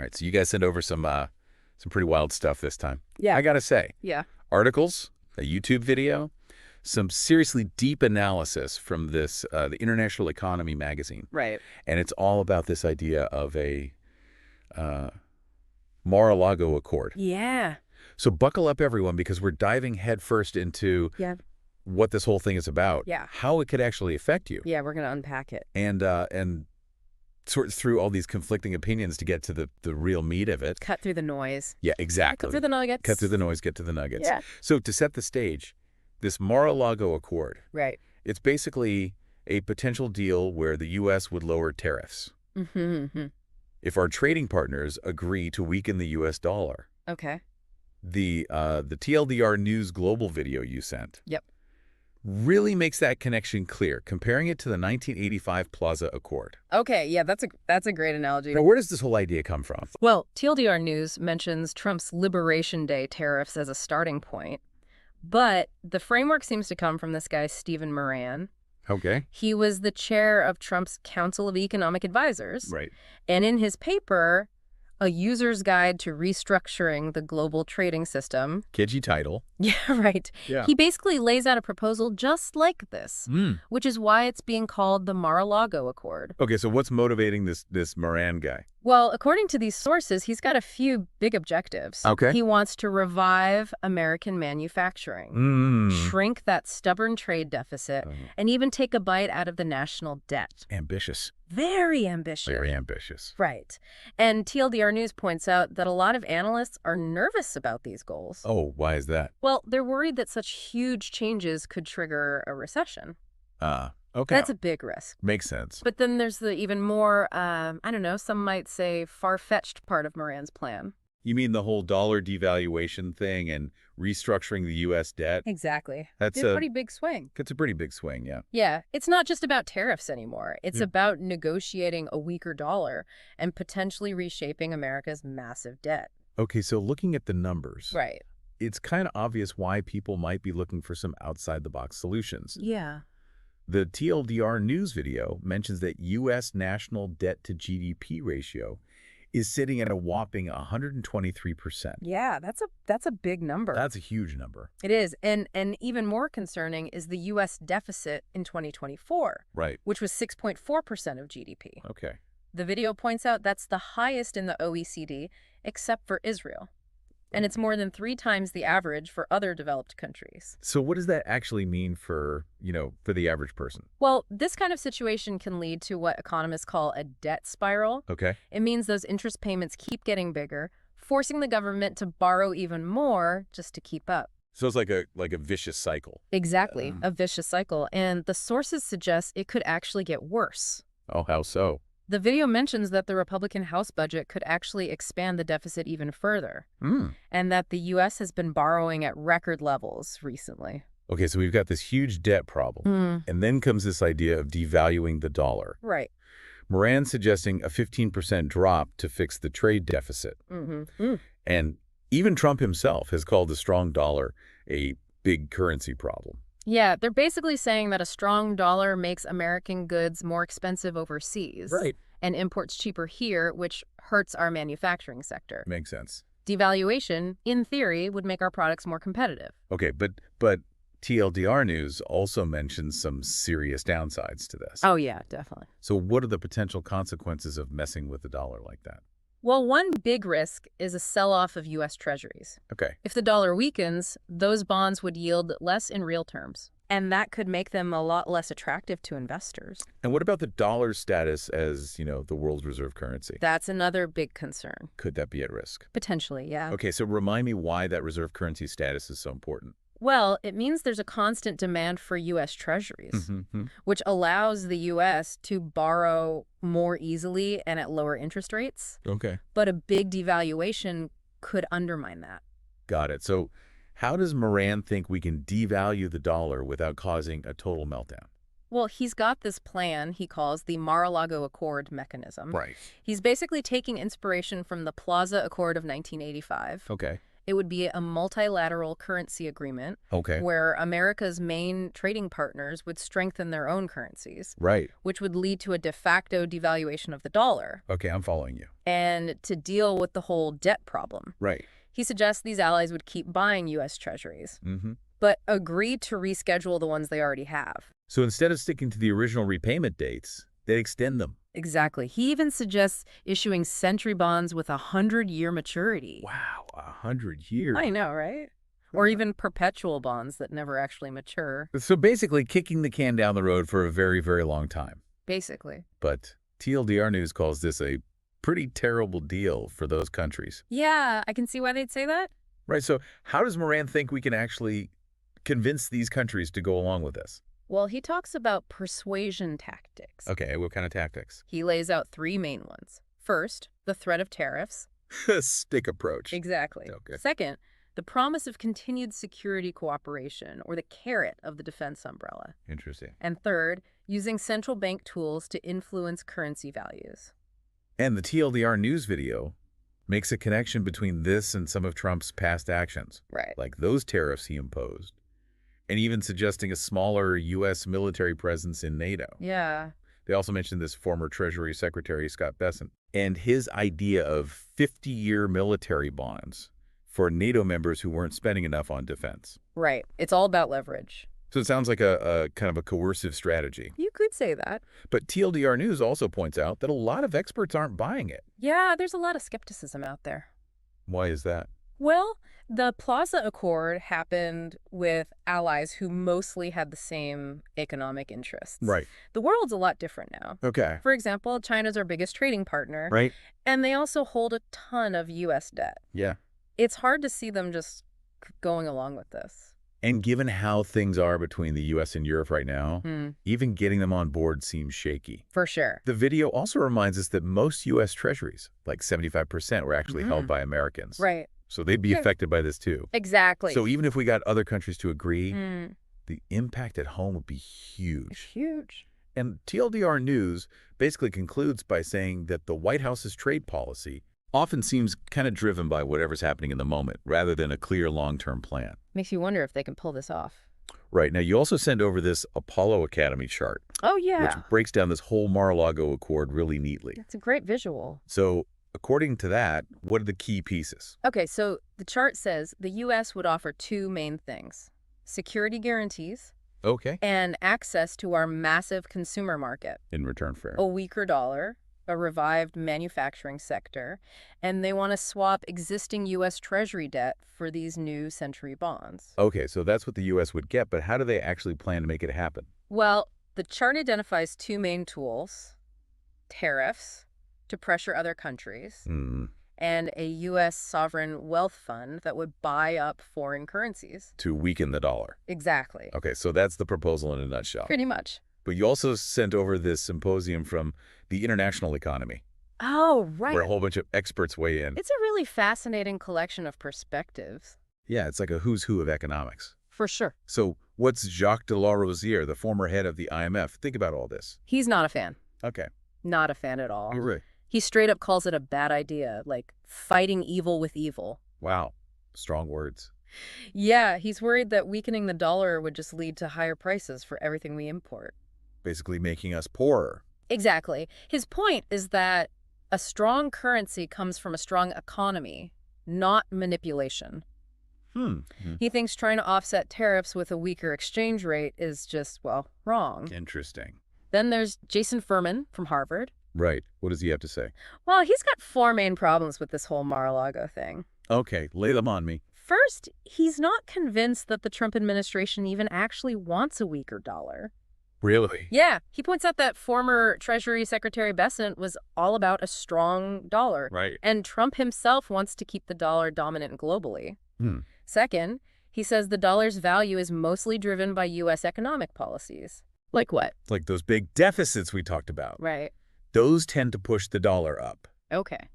All right, so you guys sent over some pretty wild stuff this time. Yeah. I gotta say, Yeah. articles, a YouTube video, some seriously deep analysis from this the International Economy magazine. Right. And it's all about this idea of a Mar-a-Lago Accord. Yeah. So buckle up, everyone, because we're diving headfirst into what this whole thing is about, how it could actually affect you. Yeah, we're going to unpack it. And sort through all these conflicting opinions to get to the real meat of it. Cut through the noise. Yeah, exactly. Cut through the nuggets. Cut through the noise, get to the nuggets. Yeah. So to set the stage, this Mar-a-Lago Accord, Right. it's basically a potential deal where the U.S. would lower tariffs if our trading partners agree to weaken the U.S. dollar. Okay. The TLDR News Global video you sent really makes that connection clear, comparing it to the 1985 Plaza Accord. Okay, yeah, that's a great analogy. Now, where does this whole idea come from? Well, TLDR News mentions Trump's Liberation Day tariffs as a starting point, but the framework seems to come from this guy, Stephen Moran. Okay. He was the chair of Trump's Council of Economic Advisors. Right. And in his paper, A User's Guide to Restructuring the Global Trading System. Catchy title. Yeah, right. Yeah. He basically lays out a proposal just like this, which is why it's being called the Mar-a-Lago Accord. Okay, so what's motivating this Moran guy? Well, according to these sources, he's got a few big objectives. Okay. He wants to revive American manufacturing, shrink that stubborn trade deficit, and even take a bite out of the national debt. Ambitious. Very ambitious. Very ambitious. Right. And TLDR News points out that a lot of analysts are nervous about these goals. Oh, why is that? Well, they're worried that such huge changes could trigger a recession. Okay. That's a big risk. Makes sense. But then there's the even more, I don't know, some might say far-fetched part of Moran's plan. You mean the whole dollar devaluation thing and restructuring the U.S. debt? Exactly. That's a pretty big swing. It's a pretty big swing, yeah. Yeah. It's not just about tariffs anymore. It's about negotiating a weaker dollar and potentially reshaping America's massive debt. Okay, so looking at the numbers. Right. It's kind of obvious why people might be looking for some outside-the-box solutions. Yeah. The TLDR News video mentions that U.S. national debt to GDP ratio is sitting at a whopping 123%. Yeah, that's a big number. That's a huge number. It is. And even more concerning is the U.S. deficit in 2024, Right. which was 6.4% of GDP. Okay. The video points out that's the highest in the OECD, except for Israel. And it's more than 3 times the average for other developed countries. So what does that actually mean for the average person? Well, this kind of situation can lead to what economists call a debt spiral. Okay. It means those interest payments keep getting bigger, forcing the government to borrow even more just to keep up. So it's like a vicious cycle. Exactly, a vicious cycle. And the sources suggest it could actually get worse. Oh, how so? The video mentions that the Republican House budget could actually expand the deficit even further, and that the U.S. has been borrowing at record levels recently. Okay, so we've got this huge debt problem, and then comes this idea of devaluing the dollar. Right. Moran suggesting a 15% drop to fix the trade deficit. And even Trump himself has called the strong dollar a big currency problem. Yeah, they're basically saying that a strong dollar makes American goods more expensive overseas. Right. And imports cheaper here, which hurts our manufacturing sector. Makes sense. Devaluation, in theory, would make our products more competitive. Okay, but TLDR News also mentions some serious downsides to this. Oh, yeah, definitely. So what are the potential consequences of messing with the dollar like that? Well, one big risk is a sell-off of U.S. treasuries. Okay. If the dollar weakens, those bonds would yield less in real terms. And that could make them a lot less attractive to investors. And what about the dollar's status as, the world's reserve currency? That's another big concern. Could that be at risk? Potentially, yeah. Okay, so remind me why that reserve currency status is so important. Well, it means there's a constant demand for U.S. treasuries, which allows the U.S. to borrow more easily and at lower interest rates. Okay. But a big devaluation could undermine that. Got it. So how does Moran think we can devalue the dollar without causing a total meltdown? Well, he's got this plan he calls the Mar-a-Lago Accord mechanism. Right. He's basically taking inspiration from the Plaza Accord of 1985. Okay. It would be a multilateral currency agreement where America's main trading partners would strengthen their own currencies. Right. Which would lead to a de facto devaluation of the dollar. Okay, I'm following you. And to deal with the whole debt problem. Right. He suggests these allies would keep buying U.S. treasuries, but agree to reschedule the ones they already have. So instead of sticking to the original repayment dates, they extend them. Exactly. He even suggests issuing century bonds with 100-year maturity. Wow, 100 years. I know, right? Or even perpetual bonds that never actually mature. So basically kicking the can down the road for a very, very long time. Basically. But TLDR News calls this a pretty terrible deal for those countries. Yeah, I can see why they'd say that. Right, so how does Moran think we can actually convince these countries to go along with this? Well, he talks about persuasion tactics. Okay, what kind of tactics? He lays out 3 main ones. First, the threat of tariffs. Stick approach. Exactly. Okay. Second, the promise of continued security cooperation, or the carrot of the defense umbrella. Interesting. And third, using central bank tools to influence currency values. And the TLDR News video makes a connection between this and some of Trump's past actions. Right. Like those tariffs he imposed. And even suggesting a smaller U.S. military presence in NATO. Yeah. They also mentioned this former Treasury Secretary, Scott Bessent, and his idea of 50-year military bonds for NATO members who weren't spending enough on defense. Right. It's all about leverage. So it sounds like a kind of a coercive strategy. You could say that. But TLDR News also points out that a lot of experts aren't buying it. Yeah, there's a lot of skepticism out there. Why is that? Well, the Plaza Accord happened with allies who mostly had the same economic interests. Right. The world's a lot different now. Okay. For example, China's our biggest trading partner. Right. And they also hold a ton of U.S. debt. Yeah. It's hard to see them just going along with this. And given how things are between the U.S. and Europe right now, even getting them on board seems shaky. For sure. The video also reminds us that most U.S. treasuries, like 75%, were actually held by Americans. Right. So they'd be affected by this too. Exactly. So even if we got other countries to agree, the impact at home would be huge. It's huge. And TLDR News basically concludes by saying that the White House's trade policy often seems kind of driven by whatever's happening in the moment, rather than a clear long-term plan. Makes you wonder if they can pull this off. Right. Now, you also send over this Apollo Academy chart. Oh, yeah. Which breaks down this whole Mar-a-Lago Accord really neatly. It's a great visual. So, according to that, what are the key pieces? Okay, so the chart says the U.S. would offer 2 main things. Security guarantees. Okay. And access to our massive consumer market. In return for a weaker dollar, a revived manufacturing sector, and they want to swap existing U.S. Treasury debt for these new century bonds. Okay, so that's what the U.S. would get, but how do they actually plan to make it happen? Well, the chart identifies 2 main tools: tariffs to pressure other countries, and a U.S. sovereign wealth fund that would buy up foreign currencies. To weaken the dollar. Exactly. Okay, so that's the proposal in a nutshell. Pretty much. But you also sent over this symposium from the international economy. Oh, right. Where a whole bunch of experts weigh in. It's a really fascinating collection of perspectives. Yeah, it's like a who's who of economics. For sure. So what's Jacques de la Rosière, the former head of the IMF, think about all this? He's not a fan. Okay. Not a fan at all. Oh, really? He straight up calls it a bad idea, like fighting evil with evil. Wow. Strong words. Yeah, he's worried that weakening the dollar would just lead to higher prices for everything we import. Basically making us poorer. Exactly. His point is that a strong currency comes from a strong economy, not manipulation. He thinks trying to offset tariffs with a weaker exchange rate is just, well, wrong. Interesting. Then there's Jason Furman from Harvard. Right. What does he have to say? Well, he's got 4 main problems with this whole Mar-a-Lago thing. Okay, lay them on me. First, he's not convinced that the Trump administration even actually wants a weaker dollar. Really? Yeah. He points out that former Treasury Secretary Bessent was all about a strong dollar. Right. And Trump himself wants to keep the dollar dominant globally. Second, he says the dollar's value is mostly driven by U.S. economic policies. Like what? Like those big deficits we talked about. Right. Those tend to push the dollar up. Okay.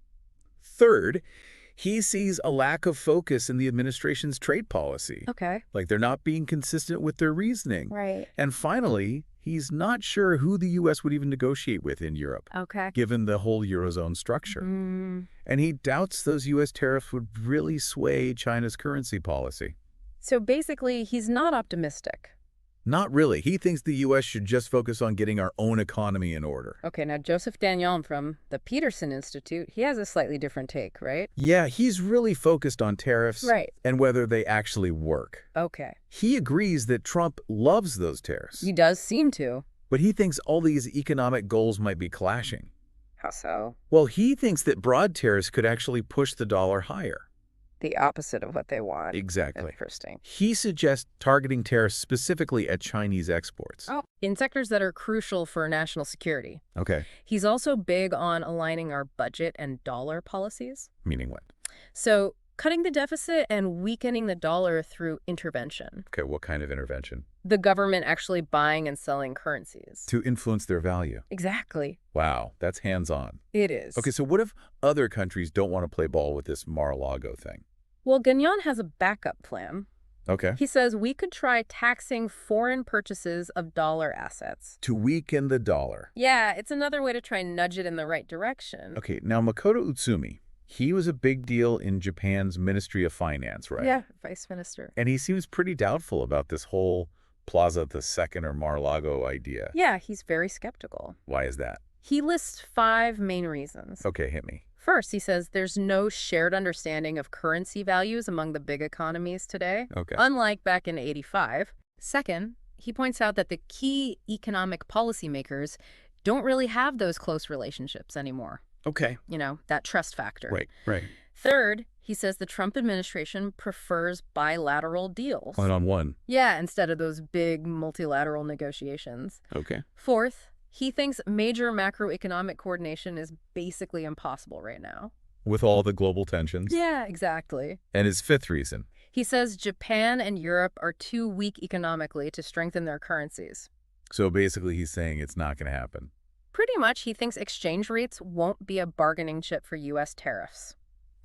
Third, he sees a lack of focus in the administration's trade policy. Okay. Like they're not being consistent with their reasoning. Right. And finally, he's not sure who the U.S. would even negotiate with in Europe, Okay. given the whole Eurozone structure. And he doubts those U.S. tariffs would really sway China's currency policy. So basically, he's not optimistic. Not really. He thinks the U.S. should just focus on getting our own economy in order. Okay, now Joseph Dagnon from the Peterson Institute, he has a slightly different take, right? Yeah, he's really focused on tariffs and whether they actually work. Okay. He agrees that Trump loves those tariffs. He does seem to. But he thinks all these economic goals might be clashing. How so? Well, he thinks that broad tariffs could actually push the dollar higher. The opposite of what they want. Exactly. Interesting. He suggests targeting tariffs specifically at Chinese exports. Oh, in sectors that are crucial for national security. Okay. He's also big on aligning our budget and dollar policies. Meaning what? So, cutting the deficit and weakening the dollar through intervention. Okay, what kind of intervention? The government actually buying and selling currencies. To influence their value. Exactly. Wow, that's hands-on. It is. Okay, so what if other countries don't want to play ball with this Mar-a-Lago thing? Well, Gagnon has a backup plan. Okay. He says we could try taxing foreign purchases of dollar assets. To weaken the dollar. Yeah, it's another way to try and nudge it in the right direction. Okay, now Makoto Utsumi, he was a big deal in Japan's Ministry of Finance, right? Yeah, vice minister. And he seems pretty doubtful about this whole Plaza the Second or Mar-a-Lago idea. Yeah, he's very skeptical. Why is that? He lists 5 main reasons. Okay, hit me. First, he says there's no shared understanding of currency values among the big economies today, Okay. unlike back in '85. Second, he points out that the key economic policymakers don't really have those close relationships anymore. Okay. You know, that trust factor. Right. Third, he says the Trump administration prefers bilateral deals. One-on-one. Yeah, instead of those big multilateral negotiations. Okay. Fourth, he thinks major macroeconomic coordination is basically impossible right now. With all the global tensions. Yeah, exactly. And his fifth reason. He says Japan and Europe are too weak economically to strengthen their currencies. So basically he's saying it's not going to happen. Pretty much, he thinks exchange rates won't be a bargaining chip for U.S. tariffs.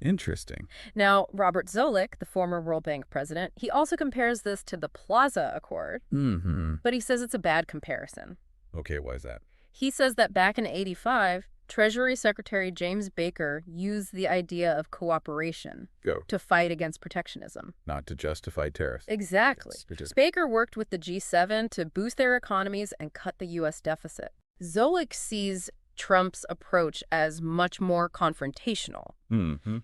Interesting. Now, Robert Zoellick, the former World Bank president, he also compares this to the Plaza Accord, but he says it's a bad comparison. Okay, why is that? He says that back in '85, Treasury Secretary James Baker used the idea of cooperation to fight against protectionism. Not to justify tariffs. Exactly. Yes, Baker worked with the G7 to boost their economies and cut the U.S. deficit. Zoellick sees Trump's approach as much more confrontational.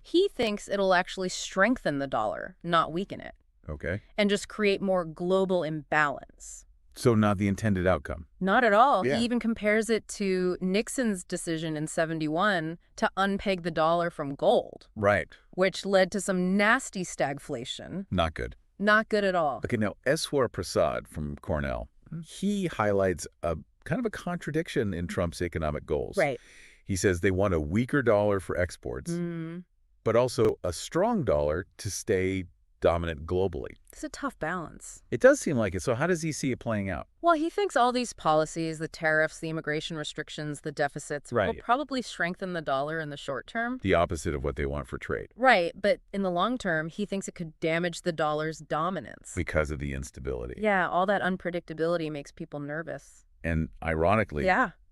He thinks it'll actually strengthen the dollar, not weaken it. Okay. And just create more global imbalance. So not the intended outcome. Not at all. Yeah. He even compares it to Nixon's decision in '71 to unpeg the dollar from gold. Right. Which led to some nasty stagflation. Not good. Not good at all. Okay, now Eswar Prasad from Cornell, he highlights a kind of a contradiction in Trump's economic goals. Right. He says they want a weaker dollar for exports, but also a strong dollar to stay dominant globally. It's a tough balance. It does seem like it. So how does he see it playing out? Well, he thinks all these policies, the tariffs, the immigration restrictions, the deficits, will probably strengthen the dollar in the short term. The opposite of what they want for trade. Right, but in the long term, he thinks it could damage the dollar's dominance. Because of the instability. Yeah, all that unpredictability makes people nervous. And ironically,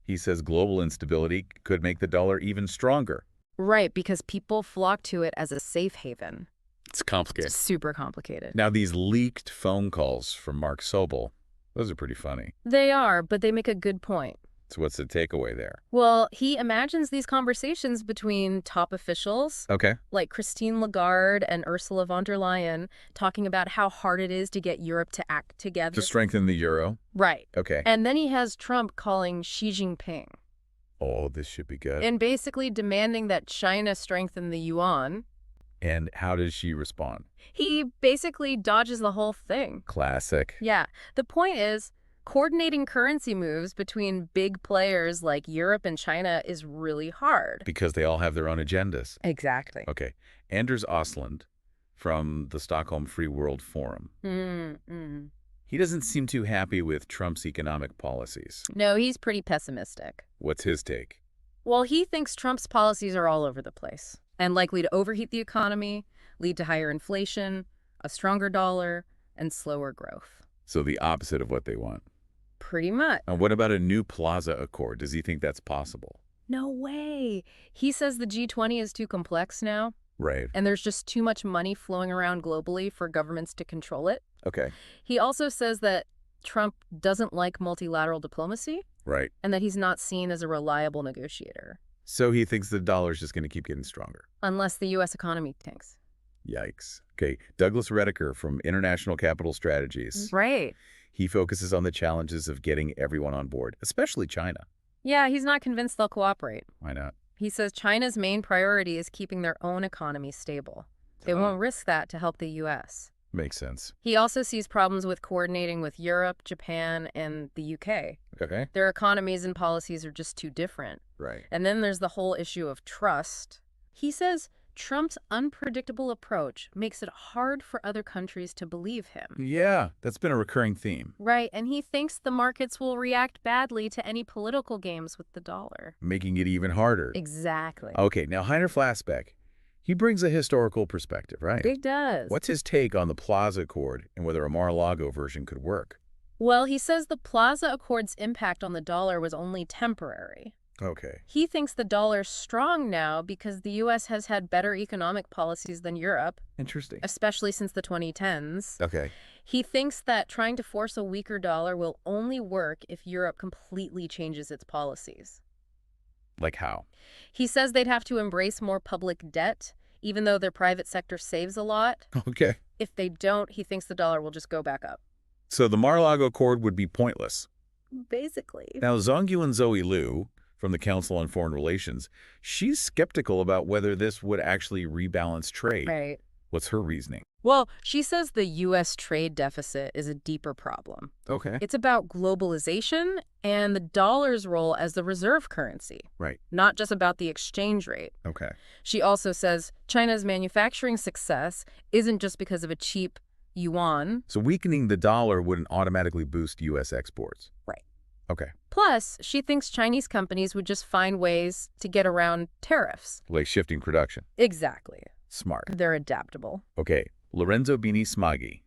he says global instability could make the dollar even stronger. Right, because people flock to it as a safe haven. It's complicated. It's super complicated. Now, these leaked phone calls from Mark Sobel, those are pretty funny. They are, but they make a good point. So what's the takeaway there? Well, he imagines these conversations between top officials, like Christine Lagarde and Ursula von der Leyen, talking about how hard it is to get Europe to act together. To strengthen the euro? Right. Okay. And then he has Trump calling Xi Jinping. Oh, this should be good. And basically demanding that China strengthen the yuan. And how does she respond? He basically dodges the whole thing. Classic. Yeah. The point is, coordinating currency moves between big players like Europe and China is really hard. Because they all have their own agendas. Exactly. Okay. Anders Åslund from the Stockholm Free World Forum. He doesn't seem too happy with Trump's economic policies. No, he's pretty pessimistic. What's his take? Well, he thinks Trump's policies are all over the place and likely to overheat the economy, lead to higher inflation, a stronger dollar, and slower growth. So the opposite of what they want. Pretty much. And what about a new Plaza Accord? Does he think that's possible? No way. He says the G20 is too complex now. Right. And there's just too much money flowing around globally for governments to control it. Okay. He also says that Trump doesn't like multilateral diplomacy. Right. And that he's not seen as a reliable negotiator. So he thinks the dollar's just going to keep getting stronger. Unless the U.S. economy tanks. Yikes. Okay. Douglas Redeker from International Capital Strategies. Right. He focuses on the challenges of getting everyone on board, especially China. Yeah, he's not convinced they'll cooperate. Why not? He says China's main priority is keeping their own economy stable. They won't risk that to help the U.S. Makes sense. He also sees problems with coordinating with Europe, Japan, and the UK. Okay. Their economies and policies are just too different. Right. And then there's the whole issue of trust. He says Trump's unpredictable approach makes it hard for other countries to believe him. Yeah, that's been a recurring theme. Right, and he thinks the markets will react badly to any political games with the dollar. Making it even harder. Exactly. Okay, now Heiner Flassbeck, he brings a historical perspective, right? He does. What's his take on the Plaza Accord and whether a Mar-a-Lago version could work? Well, he says the Plaza Accord's impact on the dollar was only temporary. Okay. He thinks the dollar's strong now because the U.S. has had better economic policies than Europe. Interesting. Especially since the 2010s. Okay. He thinks that trying to force a weaker dollar will only work if Europe completely changes its policies. Like how? He says they'd have to embrace more public debt, even though their private sector saves a lot. Okay. If they don't, he thinks the dollar will just go back up. So the Mar-a-Lago Accord would be pointless. Basically. Now, Zongyuan Zoe Liu from the Council on Foreign Relations, she's skeptical about whether this would actually rebalance trade. Right. What's her reasoning? Well, she says the U.S. trade deficit is a deeper problem. Okay. It's about globalization and the dollar's role as the reserve currency. Right. Not just about the exchange rate. Okay. She also says China's manufacturing success isn't just because of a cheap yuan. So weakening the dollar wouldn't automatically boost U.S. exports. Right. Okay. Plus, she thinks Chinese companies would just find ways to get around tariffs. Like shifting production. Exactly. Smart. They're adaptable. Okay. Lorenzo Bini Smaghi.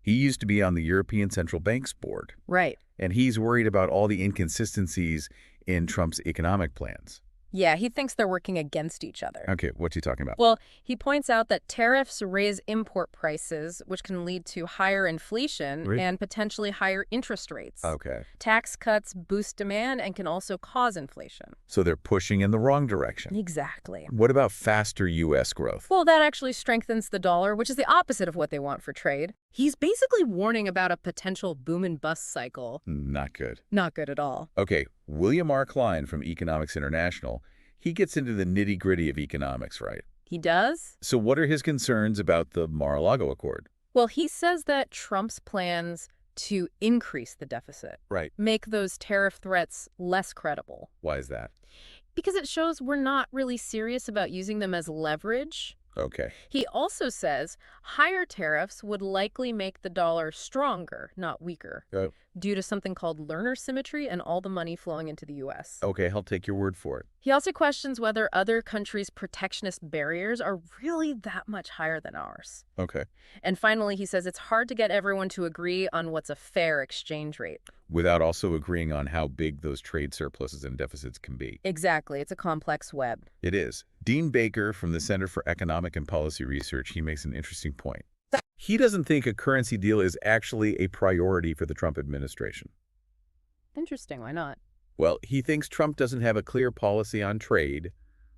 He used to be on the European Central Bank's board. Right. And he's worried about all the inconsistencies in Trump's economic plans. Yeah, he thinks they're working against each other. Okay, what's he talking about? Well, he points out that tariffs raise import prices, which can lead to higher inflation and potentially higher interest rates. Okay. Tax cuts boost demand and can also cause inflation. So they're pushing in the wrong direction. Exactly. What about faster U.S. growth? Well, that actually strengthens the dollar, which is the opposite of what they want for trade. He's basically warning about a potential boom and bust cycle. Not good. Not good at all. Okay, William R. Klein from Economics International, he gets into the nitty-gritty of economics, right? He does? So what are his concerns about the Mar-a-Lago Accord? Well, he says that Trump's plans to increase the deficit make those tariff threats less credible. Why is that? Because it shows we're not really serious about using them as leverage. Okay. He also says higher tariffs would likely make the dollar stronger, not weaker, due to something called learner symmetry and all the money flowing into the U.S. Okay, I'll take your word for it. He also questions whether other countries' protectionist barriers are really that much higher than ours. Okay. And finally, he says it's hard to get everyone to agree on what's a fair exchange rate. Without also agreeing on how big those trade surpluses and deficits can be. Exactly. It's a complex web. It is. Dean Baker from the Center for Economic and Policy Research, he makes an interesting point. He doesn't think a currency deal is actually a priority for the Trump administration. Interesting. Why not? Well, he thinks Trump doesn't have a clear policy on trade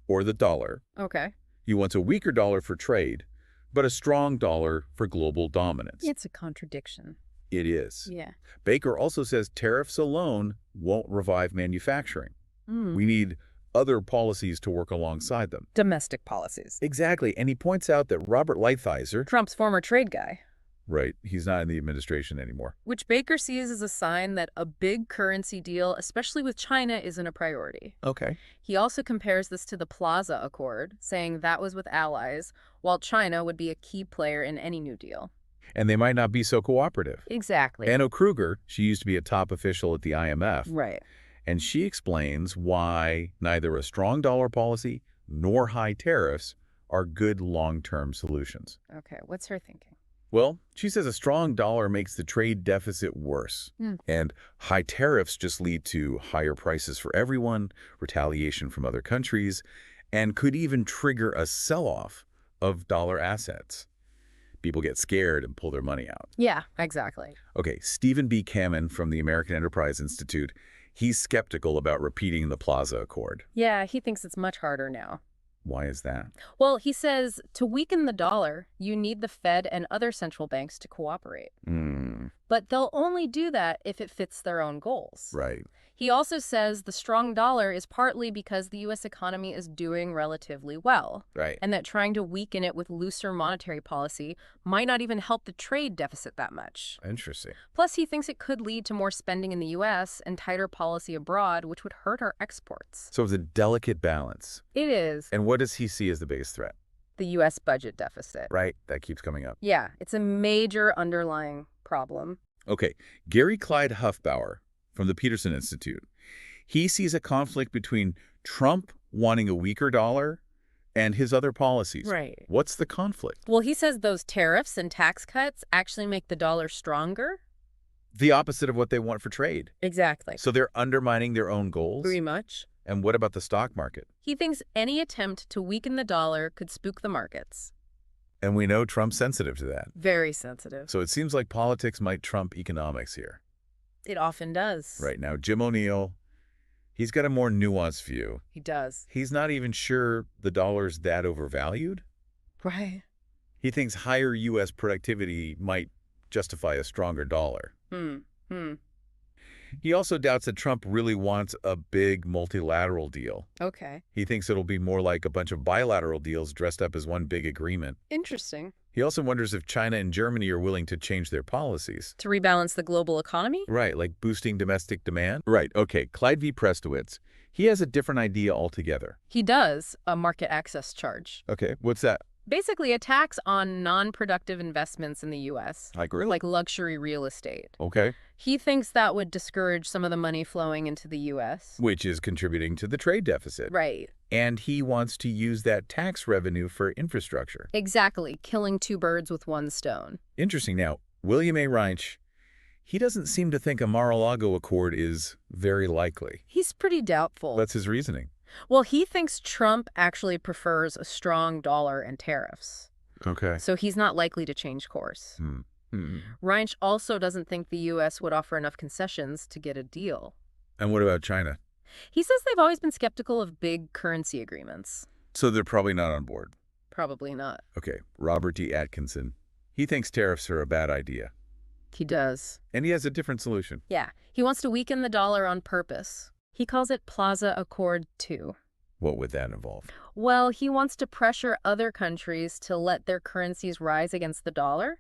or the dollar. Okay. He wants a weaker dollar for trade, but a strong dollar for global dominance. It's a contradiction. It is. Yeah. Baker also says tariffs alone won't revive manufacturing. We need other policies to work alongside them. Domestic policies. Exactly. And he points out that Robert Lighthizer, Trump's former trade guy. Right, he's not in the administration anymore. Which Baker sees as a sign that a big currency deal, especially with China, isn't a priority. Okay. He also compares this to the Plaza Accord, saying that was with allies, while China would be a key player in any new deal. And they might not be so cooperative. Exactly. Anno Kruger, she used to be a top official at the IMF. Right. And she explains why neither a strong dollar policy nor high tariffs are good long-term solutions. Okay, what's her thinking? Well, she says a strong dollar makes the trade deficit worse. And high tariffs just lead to higher prices for everyone, retaliation from other countries, and could even trigger a sell-off of dollar assets. People get scared and pull their money out. Yeah, exactly. Okay, Stephen B. Kamen from the American Enterprise Institute, he's skeptical about repeating the Plaza Accord. Yeah, he thinks it's much harder now. Why is that? Well, he says to weaken the dollar, you need the Fed and other central banks to cooperate. But they'll only do that if it fits their own goals. Right. He also says the strong dollar is partly because the U.S. economy is doing relatively well. Right. And that trying to weaken it with looser monetary policy might not even help the trade deficit that much. Interesting. Plus, he thinks it could lead to more spending in the U.S. and tighter policy abroad, which would hurt our exports. So it's a delicate balance. It is. And what does he see as the biggest threat? The U.S. budget deficit. Right, that keeps coming up. Yeah, it's a major underlying problem. Okay, Gary Clyde Huffbauer from the Peterson Institute. He sees a conflict between Trump wanting a weaker dollar and his other policies. Right. What's the conflict? Well, he says those tariffs and tax cuts actually make the dollar stronger. The opposite of what they want for trade. Exactly. So they're undermining their own goals? Pretty much. And what about the stock market? He thinks any attempt to weaken the dollar could spook the markets. And we know Trump's sensitive to that. Very sensitive. So it seems like politics might trump economics here. It often does. Right now, Jim O'Neill, he's got a more nuanced view. He does. He's not even sure the dollar's that overvalued. Right. He thinks higher U.S. productivity might justify a stronger dollar. He also doubts that Trump really wants a big multilateral deal. Okay. He thinks it'll be more like a bunch of bilateral deals dressed up as one big agreement. Interesting. He also wonders if China and Germany are willing to change their policies. To rebalance the global economy? Right, like boosting domestic demand? Right, okay, Clyde V. Prestowitz, he has a different idea altogether. He does, a market access charge. Okay, what's that? Basically, a tax on non-productive investments in the U.S. Like really? Like luxury real estate. Okay. He thinks that would discourage some of the money flowing into the U.S. Which is contributing to the trade deficit. Right. And he wants to use that tax revenue for infrastructure. Exactly, killing two birds with one stone. Interesting. Now, William A. Reinsch, he doesn't seem to think a Mar-a-Lago Accord is very likely. He's pretty doubtful. That's his reasoning. Well, he thinks Trump actually prefers a strong dollar and tariffs. Okay. So he's not likely to change course. Reinsch also doesn't think the U.S. would offer enough concessions to get a deal. And what about China? He says they've always been skeptical of big currency agreements. So they're probably not on board. Probably not. Okay. Robert D. Atkinson, he thinks tariffs are a bad idea. He does. And he has a different solution. Yeah. He wants to weaken the dollar on purpose. He calls it Plaza Accord 2. What would that involve? Well, he wants to pressure other countries to let their currencies rise against the dollar,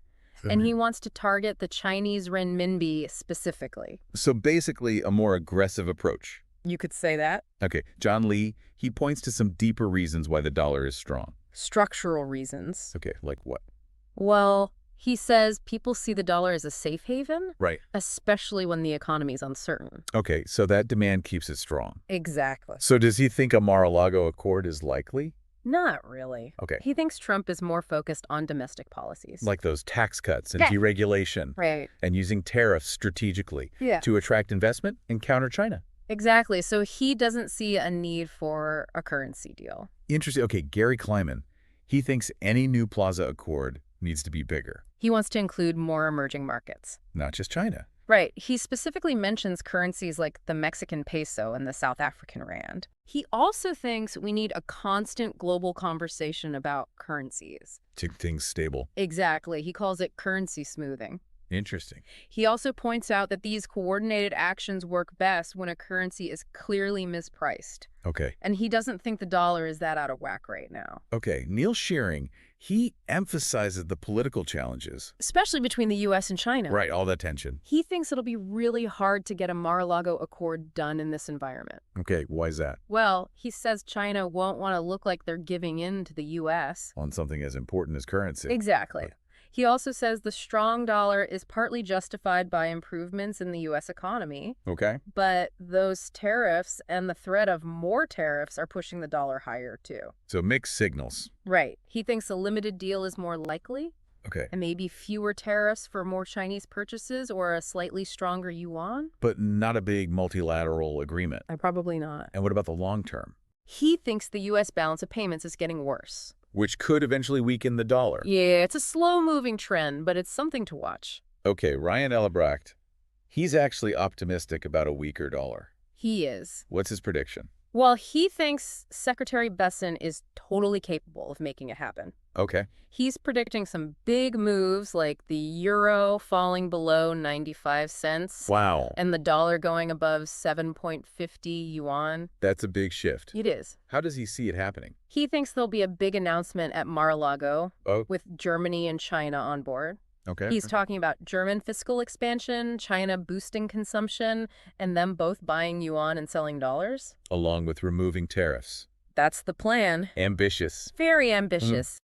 and he wants to target the Chinese renminbi specifically. So basically a more aggressive approach. You could say that. Okay, John Lee, he points to some deeper reasons why the dollar is strong. Structural reasons. Okay, like what? Well, he says people see the dollar as a safe haven, Right. especially when the economy is uncertain. Okay, so that demand keeps it strong. Exactly. So does he think a Mar-a-Lago Accord is likely? Not really. Okay. He thinks Trump is more focused on domestic policies. Like those tax cuts and Yeah. deregulation. Right. And using tariffs strategically Yeah. to attract investment and counter China. Exactly. So he doesn't see a need for a currency deal. Interesting. Okay, Gary Kleiman, he thinks any new Plaza Accord needs to be bigger, He wants to include more emerging markets. not just China. Right. He specifically mentions currencies like the Mexican peso and the South African rand. He also thinks we need a constant global conversation about currencies. To keep things stable. Exactly. He calls it currency smoothing. Interesting. He also points out that these coordinated actions work best when a currency is clearly mispriced. Okay. And he doesn't think the dollar is that out of whack right now. Okay, Neil Shearing, he emphasizes the political challenges. Especially between the U.S. and China. Right, all that tension. He thinks it'll be really hard to get a Mar-a-Lago Accord done in this environment. Okay, why is that? Well, he says China won't want to look like they're giving in to the U.S. On something as important as currency. Exactly. He also says the strong dollar is partly justified by improvements in the U.S. economy, Okay. but those tariffs and the threat of more tariffs are pushing the dollar higher, too. So mixed signals. Right. He thinks a limited deal is more likely. Okay. And maybe fewer tariffs for more Chinese purchases or a slightly stronger yuan? But not a big multilateral agreement. Probably not. And what about the long term? He thinks the U.S. balance of payments is getting worse. Which could eventually weaken the dollar. Yeah, it's a slow-moving trend, but it's something to watch. Okay, Ryan Ellebracht, he's actually optimistic about a weaker dollar. He is. What's his prediction? Well, he thinks Secretary Besson is totally capable of making it happen. Okay. He's predicting some big moves like the euro falling below 95 cents. Wow. And the dollar going above 7.50 yuan. That's a big shift. It is. How does he see it happening? He thinks there'll be a big announcement at Mar-a-Lago with Germany and China on board. Okay. He's talking about German fiscal expansion, China boosting consumption, and them both buying yuan and selling dollars. Along with removing tariffs. That's the plan. Ambitious. Very ambitious.